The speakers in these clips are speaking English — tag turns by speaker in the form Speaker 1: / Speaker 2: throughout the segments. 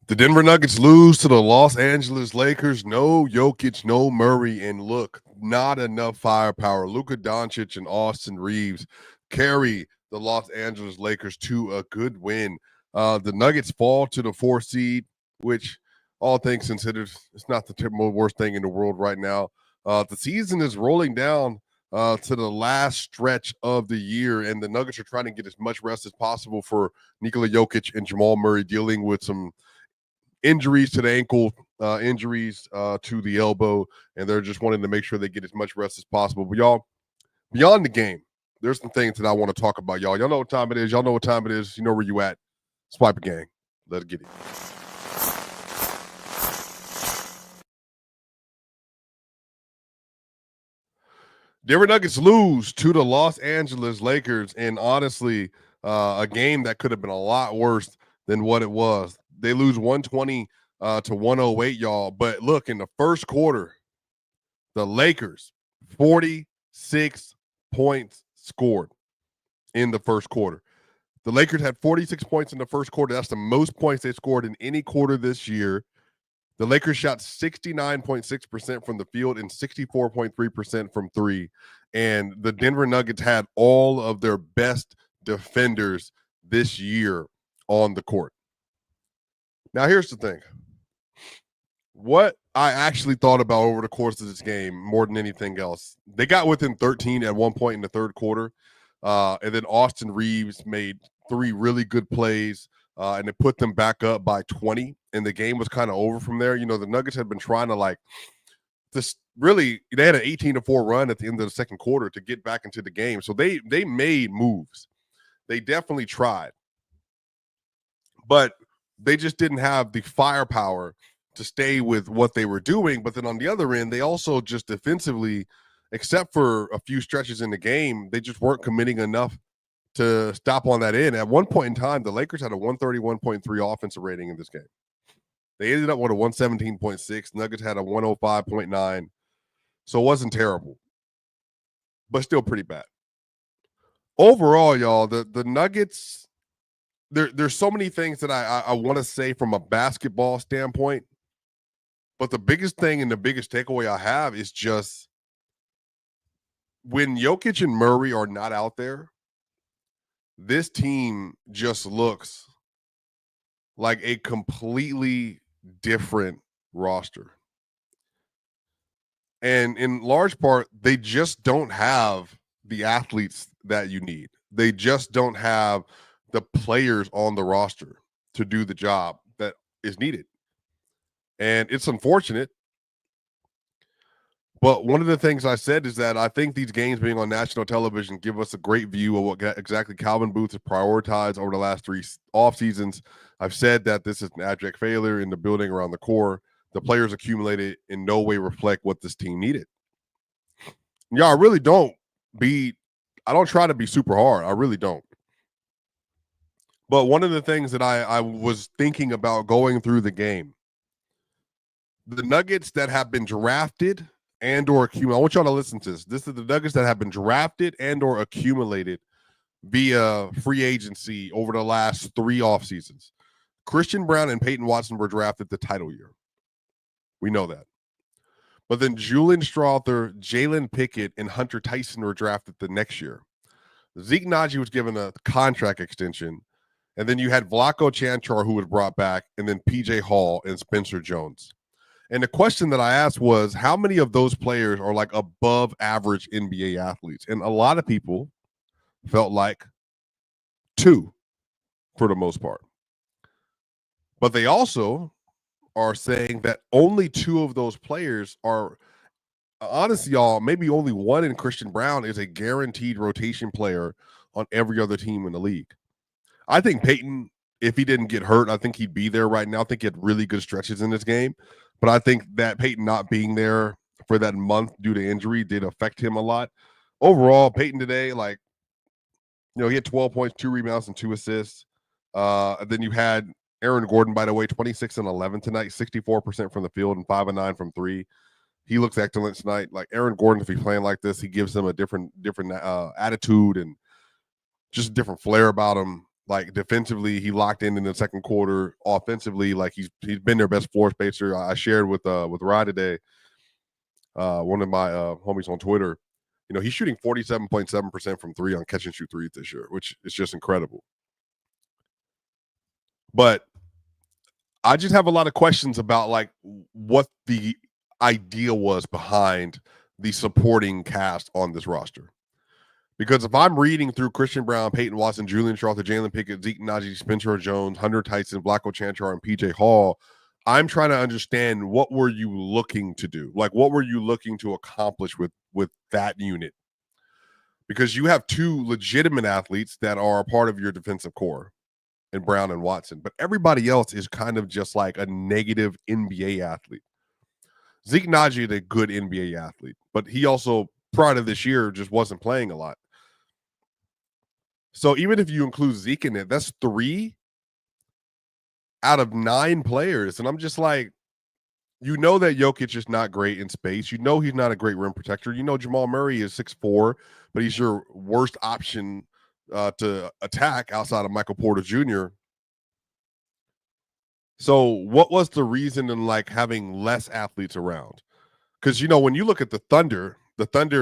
Speaker 1: The Denver Nuggets lose to the Los Angeles Lakers. No Jokic, no Murray, and look, not enough firepower. Luka Doncic and Austin Reaves carry the Los Angeles Lakers to a good win. The Nuggets fall to the 4th seed, which, all things considered, it's not the worst thing in the world right now. The season is rolling down to the last stretch of the year, and the Nuggets are trying to get as much rest as possible for Nikola Jokic and Jamal Murray, dealing with some injuries to the ankle, injuries to the elbow, and they're just wanting to make sure they get as much rest as possible. But y'all, beyond the game, there's some things that I want to talk about, y'all. Y'all know what time it is. Y'all know what time it is. You know where you at. Swipa gang. Let's get it. Denver Nuggets lose to the Los Angeles Lakers, and honestly, a game that could have been a lot worse than what it was. They lose 120 to 108, y'all. But look, in the first quarter, the Lakers, 46 points scored in the first quarter. The Lakers had 46 points in the first quarter. That's the most points they scored in any quarter this year. The Lakers shot 69.6% from the field and 64.3% from three. And the Denver Nuggets had all of their best defenders this year on the court. Now, here's the thing. What I actually thought about over the course of this game more than anything else, they got within 13 at one point in the third quarter. And then Austin Reaves made 3 really good plays, and it put them back up by 20. And the game was kind of over from there. You know, the Nuggets had been trying to they had an 18-4 run at the end of the second quarter to get back into the game. So they made moves. They definitely tried. But they just didn't have the firepower to stay with what they were doing. But then on the other end, they also just defensively, except for a few stretches in the game, they just weren't committing enough to stop on that end. At one point in time, the Lakers had a 131.3 offensive rating in this game. They ended up with a 117.6. Nuggets had a 105.9. So it wasn't terrible, but still pretty bad. Overall, y'all, the Nuggets, there's so many things that I want to say from a basketball standpoint, but the biggest thing and the biggest takeaway I have is just when Jokic and Murray are not out there, this team just looks like a completely different roster. And in large part, they just don't have the athletes that you need. They just don't have the players on the roster to do the job that is needed. And it's unfortunate. But one of the things I said is that I think these games being on national television give us a great view of what exactly Calvin Booth has prioritized over the last 3 off seasons. I've said that this is an abject failure in the building around the core. The players accumulated in no way reflect what this team needed. Yeah, I really don't try to be super hard. I really don't. But one of the things that I was thinking about going through the game, the Nuggets that have been drafted and or accumulated, I want y'all to listen to this. This is the Nuggets that have been drafted and or accumulated via free agency over the last 3 off seasons. Christian Brown and Peyton Watson were drafted the title year. We know that. But then Julian Strawther, Jalen Pickett, and Hunter Tyson were drafted the next year. Zeke Naji was given a contract extension. And then you had Vlaco Chanchar, who was brought back, and then PJ Hall and Spencer Jones. And the question that I asked was, how many of those players are like above average NBA athletes? And a lot of people felt like 2 for the most part. But they also are saying that only 2 of those players are, honestly, y'all, maybe only 1 in Christian Brown is a guaranteed rotation player on every other team in the league. I think Peyton, if he didn't get hurt, I think he'd be there right now. I think he had really good stretches in this game. But I think that Peyton not being there for that month due to injury did affect him a lot. Overall, Peyton today, he had 12 points, 2 rebounds, and 2 assists. Then you had Aaron Gordon, by the way, 26 and 11 tonight, 64% from the field and 5 and 9 from 3. He looks excellent tonight. Like Aaron Gordon, if he's playing like this, he gives them a different attitude and just a different flair about him. Like defensively, he locked in the second quarter. Offensively, like he's been their best floor spacer. I shared with Rod today, one of my homies on Twitter. You know, he's shooting 47.7% from three on catch and shoot threes this year, which is just incredible. But I just have a lot of questions about like what the idea was behind the supporting cast on this roster. Because if I'm reading through Christian Brown, Peyton Watson, Julian Strawther, Jalen Pickett, Zeke Naji, Spencer Jones, Hunter Tyson, Blacko Chanchar, and PJ Hall, I'm trying to understand what were you looking to do? Like, what were you looking to accomplish with that unit? Because you have two legitimate athletes that are a part of your defensive core in Brown and Watson, but everybody else is kind of just like a negative NBA athlete. Zeke Naji is a good NBA athlete, but he also, prior to this year, just wasn't playing a lot. So even if you include Zeke in it, that's 3 out of 9 players. And I'm just like, you know that Jokic is not great in space. You know he's not a great rim protector. You know Jamal Murray is 6'4", but he's your worst option to attack outside of Michael Porter Jr. So what was the reason in like having less athletes around? Because, you know, when you look at the Thunder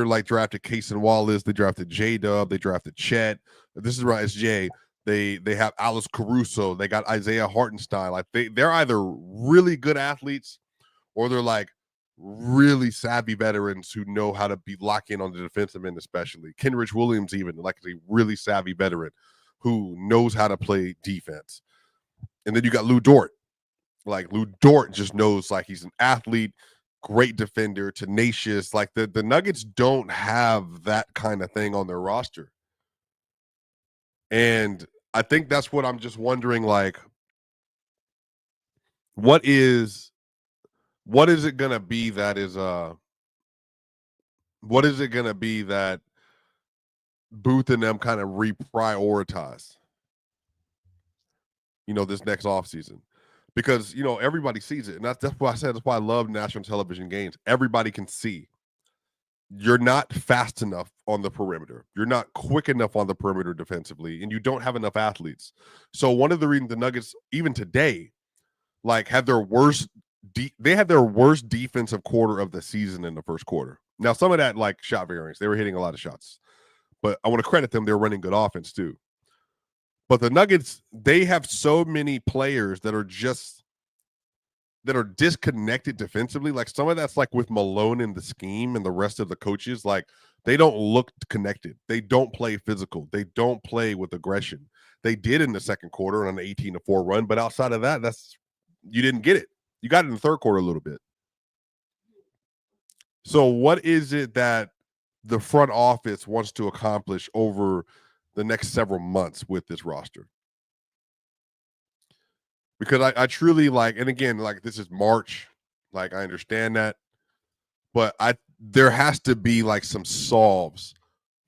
Speaker 1: like drafted Cason Wallace, they drafted J-Dub, they drafted Chet. This is right, it's Jay. They have Alice Caruso, they got Isaiah Hartenstein. Like they're either really good athletes or they're like really savvy veterans who know how to be locked in on the defensive end, especially. Kenrich Williams, even like a really savvy veteran who knows how to play defense. And then you got Lou Dort. Like Lou Dort just knows like he's an athlete, great defender, tenacious. Like the Nuggets don't have that kind of thing on their roster. And I think that's what I'm just wondering, like, what is it gonna be that is what is it gonna be that Booth and them kind of reprioritize, you know, this next offseason? Because, you know, everybody sees it. And that's why I said that's why I love national television games. Everybody can see you're not fast enough on the perimeter. You're not quick enough on the perimeter defensively, and you don't have enough athletes. So one of the reasons the Nuggets, even today, like had their worst they had their worst defensive quarter of the season in the first quarter. Now, some of that like shot variance, they were hitting a lot of shots, but I want to credit them. They're running good offense too. But the Nuggets, they have so many players that are disconnected defensively. Like some of that's like with Malone in the scheme and the rest of the coaches, like they don't look connected. They don't play physical. They don't play with aggression. They did in the second quarter on an 18-4 run, but outside of that, you didn't get it. You got it in the third quarter a little bit. So what is it that the front office wants to accomplish over the next several months with this roster? Because I truly like, and again, like this is March, like I understand that, but there has to be like some solves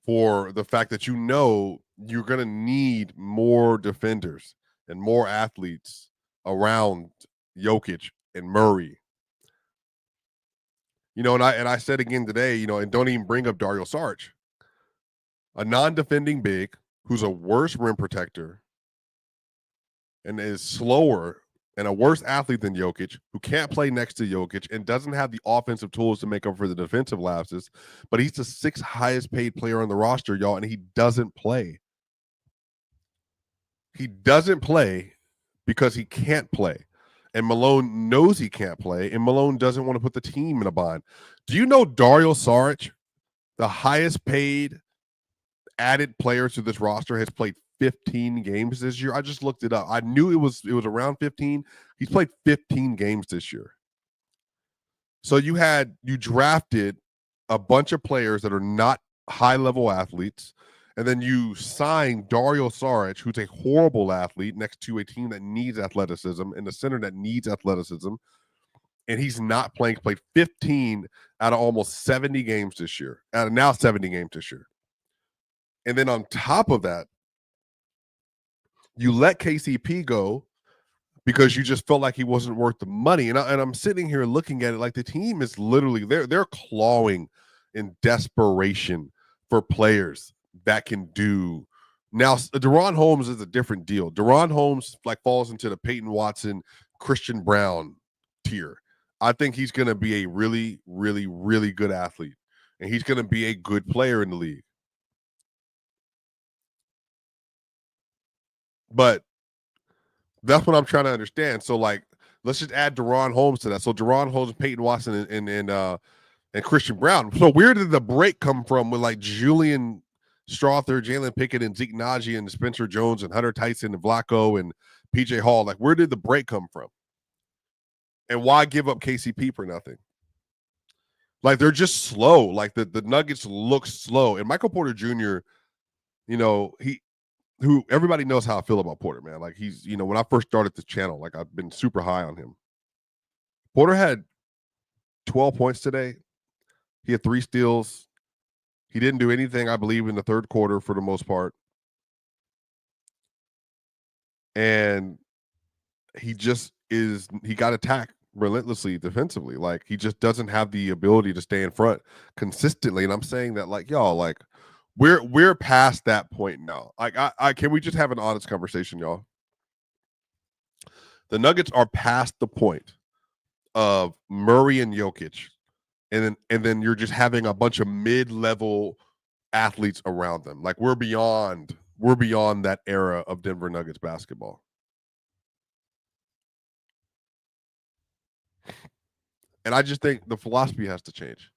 Speaker 1: for the fact that, you know, you're going to need more defenders and more athletes around Jokic and Murray. You know, and I said again today, you know, and don't even bring up Dario Saric, a non-defending big who's a worse rim protector and is slower and a worse athlete than Jokic, who can't play next to Jokic and doesn't have the offensive tools to make up for the defensive lapses, but he's the 6th highest paid player on the roster, y'all, and he doesn't play. He doesn't play because he can't play. And Malone knows he can't play, and Malone doesn't want to put the team in a bind. Do you know Dario Saric, the highest paid added player to this roster, has played 15 games this year? I just looked it up. I knew it was around 15. He's played 15 games this year. So you drafted a bunch of players that are not high-level athletes, and then you signed Dario Saric, who's a horrible athlete, next to a team that needs athleticism and a center that needs athleticism, and he's not playing. He played 15 out of almost 70 games this year, out of now 70 games this year. And then on top of that, you let KCP go because you just felt like he wasn't worth the money. And I'm sitting here looking at it like the team is literally, they're clawing in desperation for players that can do Now, Deron Holmes is a different deal. Deron Holmes like falls into the Peyton Watson, Christian Brown tier. I think he's going to be a really, really, really good athlete, and he's going to be a good player in the league. But that's what I'm trying to understand. So, like, let's just add Deron Holmes to that. So, Deron Holmes, Peyton Watson, and Christian Brown. So, where did the break come from with like Julian Strother, Jalen Pickett, and Zeke Naji, and Spencer Jones, and Hunter Tyson, and Vlaco, and PJ Hall? Like, where did the break come from? And why give up KCP for nothing? Like, they're just slow. Like, the Nuggets look slow. And Michael Porter Jr., who everybody knows how I feel about Porter, man. Like, he's, when I first started this channel, like, I've been super high on him. Porter had 12 points today. He had 3 steals. He didn't do anything, I believe, in the third quarter for the most part. And he got attacked relentlessly defensively. Like, he just doesn't have the ability to stay in front consistently. And I'm saying that, like, y'all, like, we're past that point now. Like, I can we just have an honest conversation, y'all? The Nuggets are past the point of Murray and Jokic, and then you're just having a bunch of mid-level athletes around them. Like, we're beyond that era of Denver Nuggets basketball. And I just think the philosophy has to change.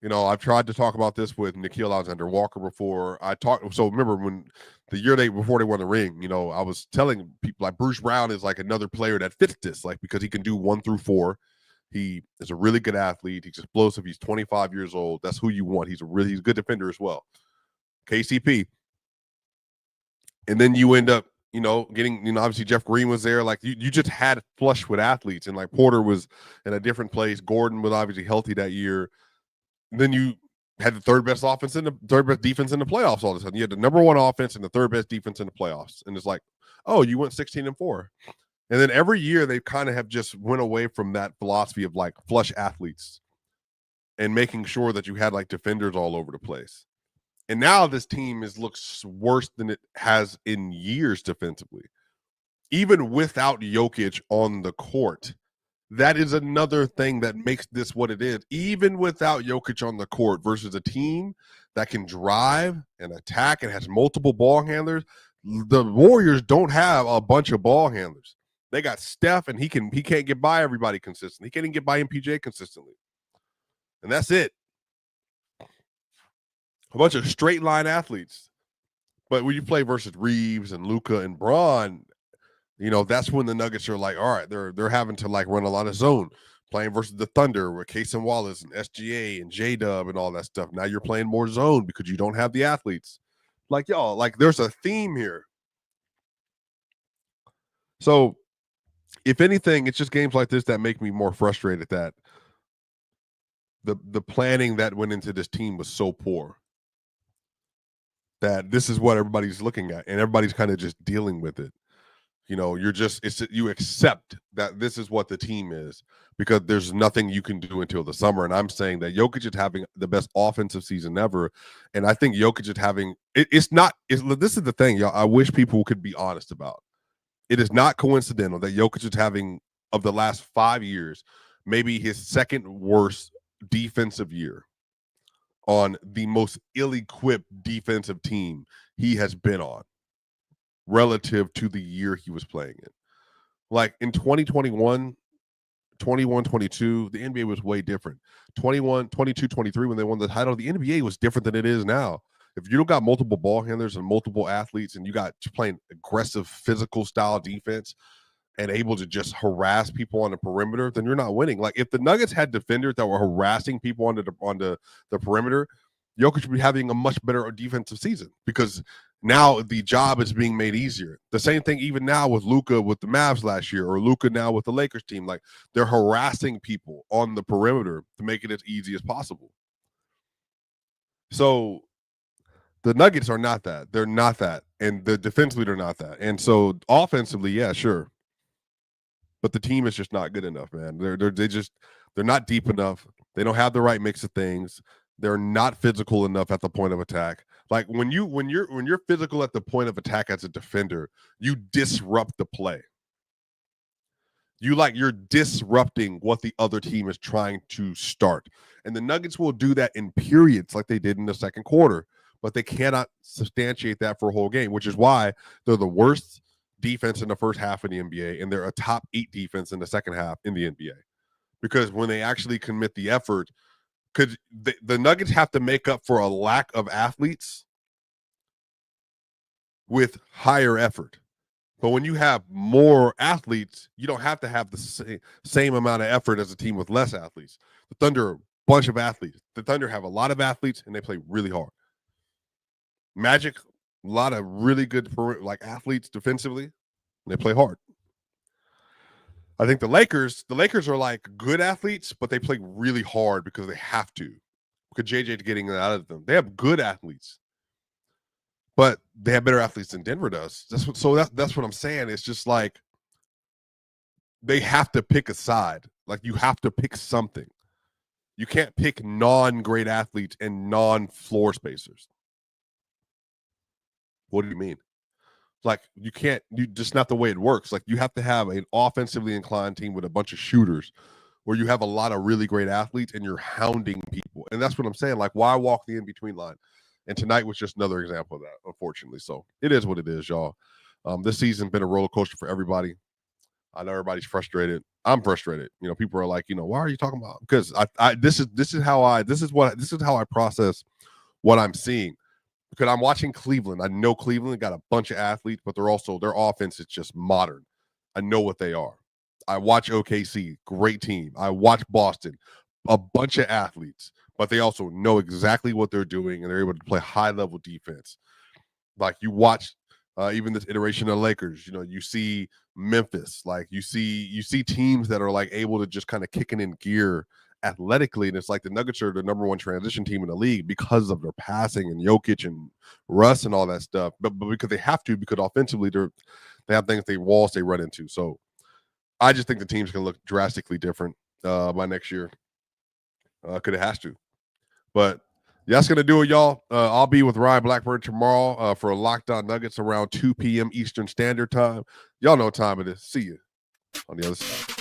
Speaker 1: I've tried to talk about this with Nickeil Alexander-Walker before. So remember when the year before they won the ring, I was telling people like Bruce Brown is like another player that fits this, like, because he can do 1 through 4. He is a really good athlete. He's explosive. He's 25 years old. That's who you want. He's a good defender as well. KCP. And then you end up, getting, obviously Jeff Green was there. Like, you just had flush with athletes, and like Porter was in a different place. Gordon was obviously healthy that year. Then you had the third best defense in the playoffs all of a sudden. You had the number 1 offense and the third best defense in the playoffs. And it's like, oh, you went 16-4. And then every year they kind of have just went away from that philosophy of like flush athletes and making sure that you had like defenders all over the place. And now this team looks worse than it has in years defensively. Even without Jokic on the court, that is another thing that makes this what it is. Even without Jokic on the court versus a team that can drive and attack and has multiple ball handlers, the Warriors don't have a bunch of ball handlers. They got Steph, and he can't get by everybody consistently. He can't even get by MPJ consistently. And that's it. A bunch of straight line athletes. But when you play versus Reaves and Luka and Braun, that's when the Nuggets are like, all right, they're having to like run a lot of zone, playing versus the Thunder with Cason Wallace and SGA and J-Dub and all that stuff. Now you're playing more zone because you don't have the athletes. Like, y'all, like, there's a theme here. So if anything, it's just games like this that make me more frustrated that the planning that went into this team was so poor that this is what everybody's looking at, and everybody's kind of just dealing with it. You accept that this is what the team is because there's nothing you can do until the summer. And I'm saying that Jokic is having the best offensive season ever. And I think Jokic is having, this is the thing, y'all, I wish people could be honest about. It is not coincidental that Jokic is having, of the last 5 years, maybe his second worst defensive year on the most ill-equipped defensive team he has been on, relative to the year he was playing in. Like in 2021, 21, 22, the NBA was way different. 21, 22, 23, when they won the title, the NBA was different than it is now. If you don't got multiple ball handlers and multiple athletes and you got playing aggressive physical style defense and able to just harass people on the perimeter, then you're not winning. Like, if the Nuggets had defenders that were harassing people on the perimeter, Jokic would be having a much better defensive season because now the job is being made easier. The same thing even now with Luka with the Mavs last year, or Luka now with the Lakers team. Like, they're harassing people on the perimeter to make it as easy as possible. So the Nuggets are not that. They're not that. And the defensively, they're not that. And so offensively, yeah, sure. But the team is just not good enough, man. They're not deep enough. They don't have the right mix of things. They're not physical enough at the point of attack. Like when you're physical at the point of attack as a defender, you disrupt the play. You're disrupting what the other team is trying to start. And the Nuggets will do that in periods like they did in the second quarter, but they cannot substantiate that for a whole game, which is why they're the worst defense in the first half of the NBA, and they're a top 8 defense in the second half in the NBA. Because when they actually commit the effort, because the Nuggets have to make up for a lack of athletes with higher effort. But when you have more athletes, you don't have to have the same amount of effort as a team with less athletes. The Thunder are a bunch of athletes. The Thunder have a lot of athletes, and they play really hard. Magic, a lot of really good athletes defensively, and they play hard. I think the Lakers are like good athletes, but they play really hard because they have to. Because JJ's getting it out of them. They have good athletes, but they have better athletes than Denver does. That's what I'm saying. It's just like they have to pick a side. Like you have to pick something. You can't pick non-great athletes and non-floor spacers. What do you mean? Like you can't. You just not the way it works. Like you have to have an offensively inclined team with a bunch of shooters, where you have a lot of really great athletes and you're hounding people. And that's what I'm saying. Like why walk the in-between line? And tonight was just another example of that, unfortunately. So it is what it is, y'all. This season's been a roller coaster for everybody. I know everybody's frustrated. I'm frustrated. You know, people are like, why are you talking about? Because this is how I process what I'm seeing. Because I'm watching Cleveland. I know Cleveland got a bunch of athletes, but their offense is just modern. I know what they are. I watch OKC, great team. I watch Boston, a bunch of athletes, but they also know exactly what they're doing, and they're able to play high-level defense. Like you watch even this iteration of Lakers, you see Memphis, like you see teams that are like able to just kind of kicking in gear athletically, and it's like the Nuggets are the number one transition team in the league because of their passing and Jokic and Russ and all that stuff. But because they have to, because offensively they have walls they run into. So I just think the team's going to look drastically different by next year. Because it has to. But that's going to do it, y'all. I'll be with Ryan Blackburn tomorrow for a Locked On Nuggets around 2 p.m. Eastern Standard Time. Y'all know what time it is. See you on the other side.